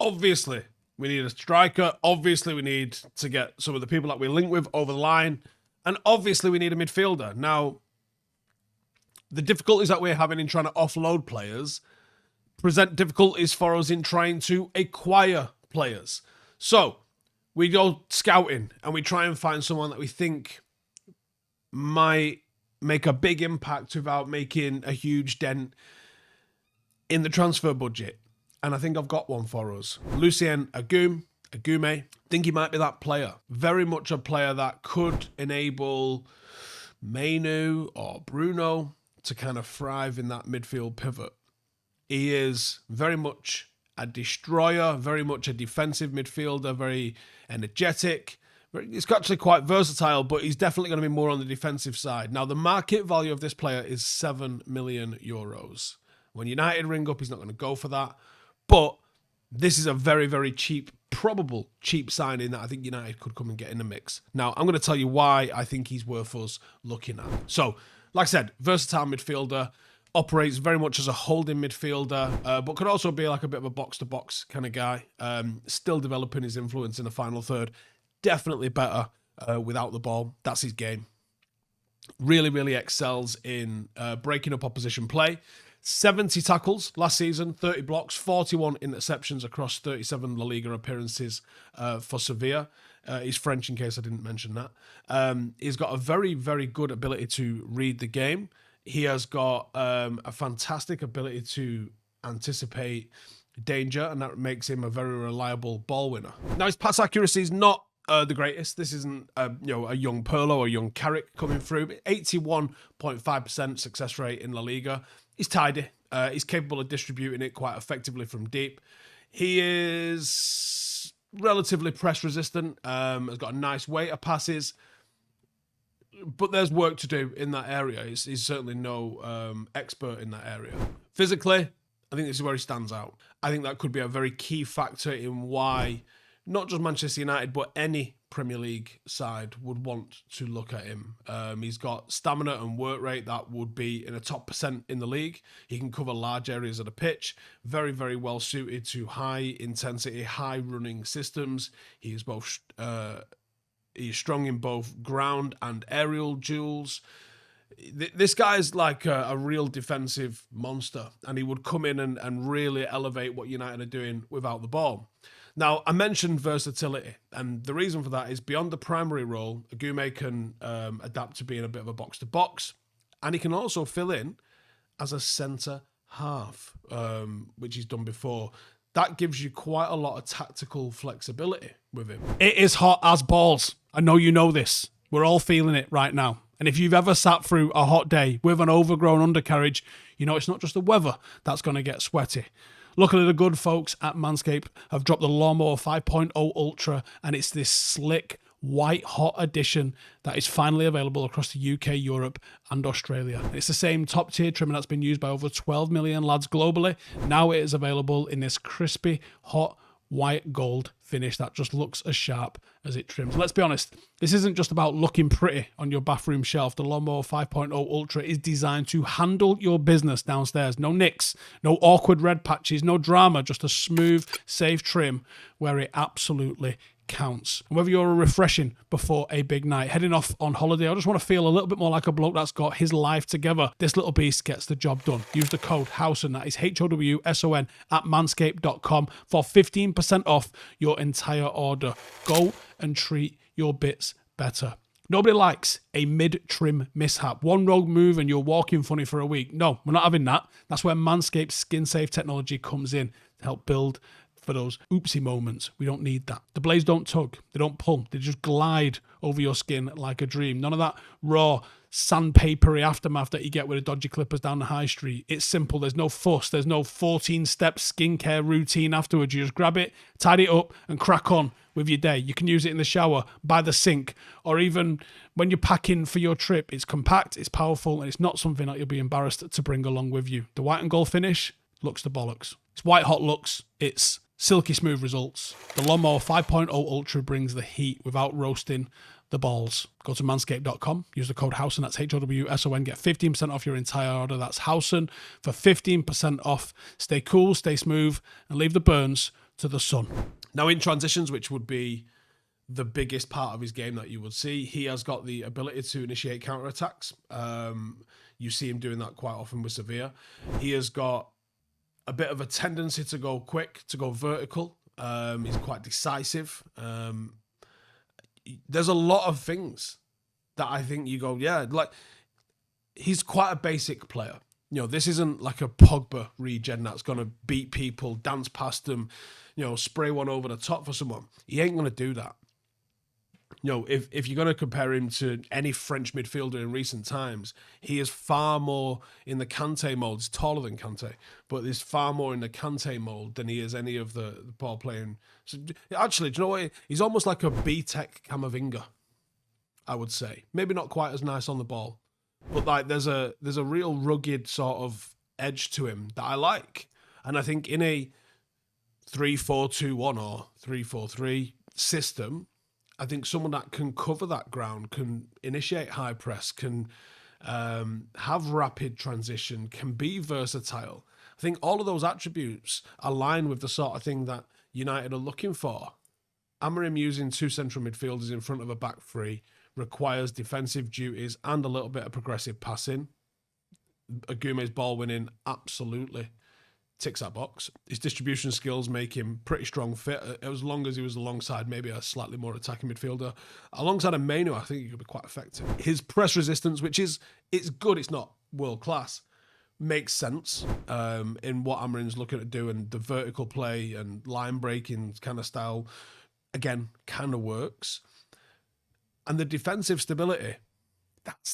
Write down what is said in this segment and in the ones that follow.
Obviously, we need a striker. Obviously, we need to get some of the people that we link with over the line. And obviously, we need a midfielder. Now, the difficulties that we're having in trying to offload players present difficulties for us in trying to acquire players. So, we go scouting and we try and find someone that we think might make a big impact without making a huge dent in the transfer budget. And I think I've got one for us. Lucien Agoume. I think he might be that player. Very much a player that could enable Mainoo or Bruno to kind of thrive in that midfield pivot. He is very much a destroyer, very much a defensive midfielder, very energetic. He's actually quite versatile, but he's definitely going to be more on the defensive side. Now, the market value of this player is €7 million. When United ring up, he's not going to go for that. But this is a very, very cheap, probable cheap signing that I think United could come and get in the mix. Now, I'm going to tell you why I think he's worth us looking at. So, like I said, versatile midfielder, operates very much as a holding midfielder, but could also be like a bit of a box-to-box kind of guy. Still developing his influence in the final third. Definitely better without the ball. That's his game. Really, really excels in breaking up opposition play. 70 tackles last season, 30 blocks, 41 interceptions across 37 La Liga appearances for Sevilla. He's French, in case I didn't mention that. He's got a very, very good ability to read the game. He has got a fantastic ability to anticipate danger, and that makes him a very reliable ball winner. Now, his pass accuracy is not the greatest. This isn't a young Pirlo or young Carrick coming through. 81.5% success rate in La Liga. He's tidy. He's capable of distributing it quite effectively from deep. He is relatively press resistant. Has got a nice weight of passes. But there's work to do in that area. He's certainly no expert in that area. Physically, I think this is where he stands out. I think that could be a very key factor in why not just Manchester United, but any Premier League side would want to look at him. He's got stamina and work rate that would be in a top % in the league. He can cover large areas of the pitch. Very, very well suited to high intensity, high running systems. He is both... He's strong in both ground and aerial duels. This guy's like a real defensive monster, and he would come in and really elevate what United are doing without the ball. Now, I mentioned versatility, and the reason for that is beyond the primary role, Agoumé can adapt to being a bit of a box-to-box, and he can also fill in as a centre half, which he's done before. That gives you quite a lot of tactical flexibility with him. It is hot as balls. I know you know this. We're all feeling it right now. And if you've ever sat through a hot day with an overgrown undercarriage, you know it's not just the weather that's going to get sweaty. Luckily, the good folks at Manscaped have dropped the Lawnmower 5.0 Ultra, and it's this slick, white hot edition that is finally available across the UK, Europe and Australia. It's the same top tier trimmer that's been used by over 12 million lads globally. Now it is available in this crispy, hot, white gold finish that just looks as sharp as it trims. Let's be honest, this isn't just about looking pretty on your bathroom shelf. The Lawnmower 5.0 Ultra is designed to handle your business downstairs. No nicks, no awkward red patches, no drama, just a smooth, safe trim where it absolutely counts. And whether you're refreshing before a big night, heading off on holiday, I just want to feel a little bit more like a bloke that's got his life together, this little beast gets the job done. Use the code Howson, that is HOWSON, at manscaped.com for 15% off your entire order. Go and treat your bits better. Nobody likes a mid-trim mishap. One rogue move and you're walking funny for a week. No, we're not having that. That's where Manscaped's skin-safe technology comes in to help build for those oopsie moments. We don't need that. The blades don't tug. They don't pull. They just glide over your skin like a dream. None of that raw, sandpapery aftermath that you get with the dodgy clippers down the high street. It's simple. There's no fuss. There's no 14-step skincare routine afterwards. You just grab it, tidy it up, and crack on with your day. You can use it in the shower, by the sink, or even when you're packing for your trip. It's compact, it's powerful, and it's not something that you'll be embarrassed to bring along with you. The white and gold finish looks the bollocks. It's white hot looks. It's silky smooth results. The Lawnmower 5.0 Ultra brings the heat without roasting the balls. Go to manscaped.com, use the code Howson, that's HOWSON, get 15% off your entire order. That's Howson for 15% off. Stay cool, stay smooth, and leave the burns to the sun. Now in transitions, which would be the biggest part of his game that you would see, he has got the ability to initiate counterattacks. You see him doing that quite often with Sevilla. He has got a bit of a tendency to go quick, to go vertical. He's quite decisive. There's a lot of things that I think you go, yeah, like he's quite a basic player. You know, this isn't like a Pogba regen that's going to beat people, dance past them, you know, spray one over the top for someone. He ain't going to do that. You know, if you're going to compare him to any French midfielder in recent times, he is far more in the Kante mold. He's taller than Kante, but he's far more in the Kante mold than he is any of the ball playing. So, actually, do you know what? He's almost like a B-Tech Camavinga, I would say. Maybe not quite as nice on the ball, but like there's a real rugged sort of edge to him that I like. And I think in a 3-4-2-1 or 3-4-3 system, I think someone that can cover that ground, can initiate high press, can have rapid transition, can be versatile. I think all of those attributes align with the sort of thing that United are looking for. Amorim using two central midfielders in front of a back three requires defensive duties and a little bit of progressive passing. Agoumé's ball winning absolutely ticks that box. His distribution skills make him pretty strong fit, as long as he was alongside maybe a slightly more attacking midfielder. Alongside a Mainoo, I think he could be quite effective. His press resistance, which is, it's good, it's not world class, makes sense in what Amorim's looking at doing. The vertical play and line breaking kind of style, again, kind of works. And the defensive stability, that's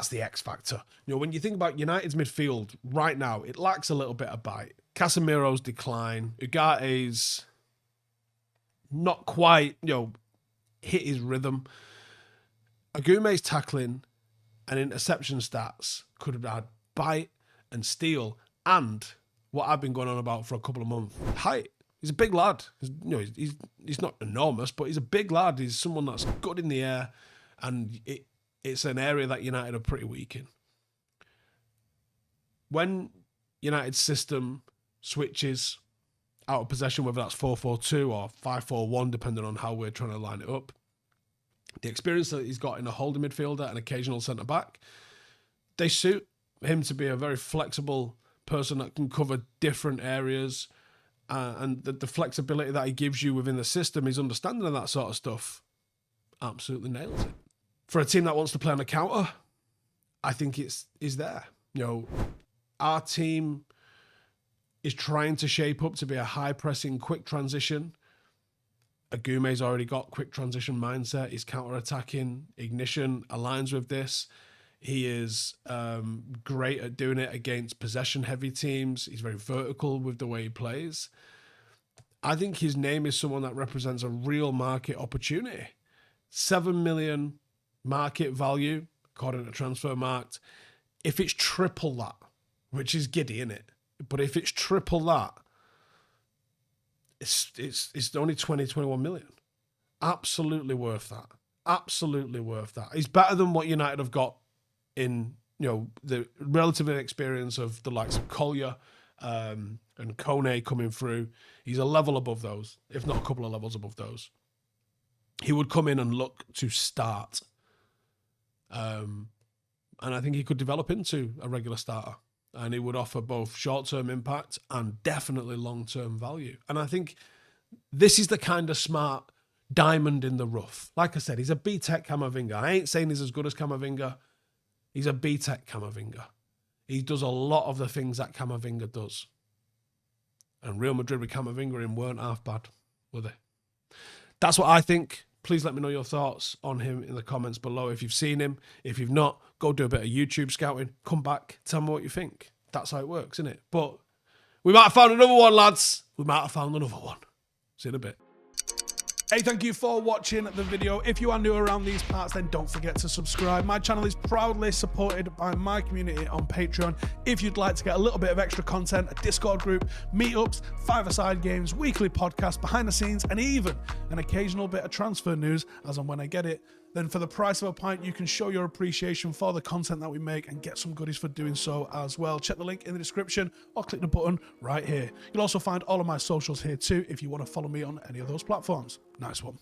the X factor. You know, when you think about United's midfield right now, it lacks a little bit of bite. Casemiro's decline, Ugate's not quite, you know, hit his rhythm. Agoumé's tackling and interception stats could have had bite and steal, and what I've been going on about for a couple of months, height. He's a big lad. He's not enormous, but he's a big lad. He's someone that's good in the air, and it's an area that United are pretty weak in. When United's system switches out of possession, whether that's 4-4-2 or 5-4-1, depending on how we're trying to line it up, the experience that he's got in a holding midfielder and occasional centre-back, they suit him to be a very flexible person that can cover different areas, and the flexibility that he gives you within the system, his understanding of that sort of stuff, absolutely nails it. For a team that wants to play on a counter, I think is there. You know, our team is trying to shape up to be a high-pressing, quick transition. Agoumé's already got quick transition mindset. He's counter-attacking. Ignition aligns with this. He is great at doing it against possession-heavy teams. He's very vertical with the way he plays. I think his name is someone that represents a real market opportunity. 7 million market value, according to Transfermarkt. If it's triple that, which is giddy, isn't it? But if it's triple that, it's only 21 million. Absolutely worth that. Absolutely worth that. He's better than what United have got in, you know, the relative inexperience of the likes of Collier and Kone coming through. He's a level above those, if not a couple of levels above those. He would come in and look to start. And I think he could develop into a regular starter. And he would offer both short-term impact and definitely long-term value. And I think this is the kind of smart diamond in the rough. Like I said, he's a B-Tech Camavinga. I ain't saying he's as good as Camavinga. He's a B-Tech Camavinga. He does a lot of the things that Camavinga does. And Real Madrid with Camavinga in weren't half bad, were they? That's what I think. Please let me know your thoughts on him in the comments below. If you've seen him, if you've not, go do a bit of YouTube scouting. Come back, tell me what you think. That's how it works, isn't it? But we might have found another one, lads. We might have found another one. See you in a bit. Hey, thank you for watching the video. If you are new around these parts, then don't forget to subscribe. My channel is proudly supported by my community on Patreon. If you'd like to get a little bit of extra content, a Discord group, meetups, five-a-side games, weekly podcasts, behind the scenes, and even an occasional bit of transfer news as and when I get it, then for the price of a pint, you can show your appreciation for the content that we make and get some goodies for doing so as well. Check the link in the description or click the button right here. You'll also find all of my socials here too if you want to follow me on any of those platforms. Nice one.